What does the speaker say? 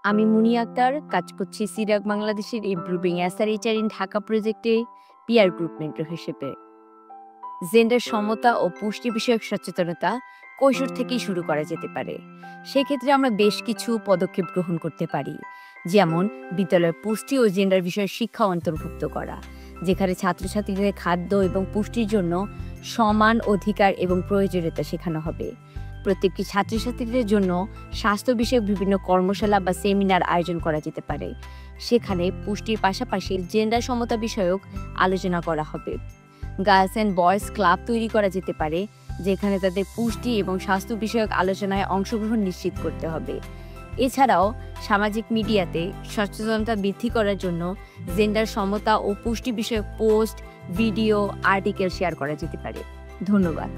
আমি মুনি আক্তার, কাজ করছি সিরাক বাংলাদেশের ইমপ্রুভিং এসআরএইচআর ইন ঢাকা প্রজেক্টে পিয়ার গ্রুপ মেন্টর হিসেবে। জেন্ডার সমতা ও পুষ্টি বিষয়ক সচেতনতা কৈশোর থেকেই শুরু করা যেতে পারে। সেক্ষেত্রে আমরা বেশ কিছু পদক্ষেপ গ্রহণ করতে পারি, যেমন বিদ্যালয়ে পুষ্টি ও জেন্ডার বিষয়ে শিক্ষা অন্তর্ভুক্ত করা, যেখানে ছাত্রছাত্রীদের খাদ্য এবং পুষ্টির জন্য সমান অধিকার এবং প্রয়োজনীয়তা শেখানো হবে। প্রত্যেকটি ছাত্রছাত্রীদের জন্য স্বাস্থ্য বিষয়ক বিভিন্ন কর্মশালা বা সেমিনার আয়োজন করা যেতে পারে। সেখানে পুষ্টির পাশাপাশি জেন্ডার সমতা বিষয়ক আলোচনা করা হবে। গার্লস অ্যান্ড বয়েজ ক্লাব তৈরি করা যেতে পারে, যেখানে তাদের পুষ্টি এবং স্বাস্থ্য বিষয়ক আলোচনায় অংশগ্রহণ নিশ্চিত করতে হবে। এছাড়াও সামাজিক মিডিয়াতে সচেতনতা বৃদ্ধি করার জন্য জেন্ডার সমতা ও পুষ্টি বিষয়ক পোস্ট, ভিডিও, আর্টিকেল শেয়ার করা যেতে পারে। ধন্যবাদ।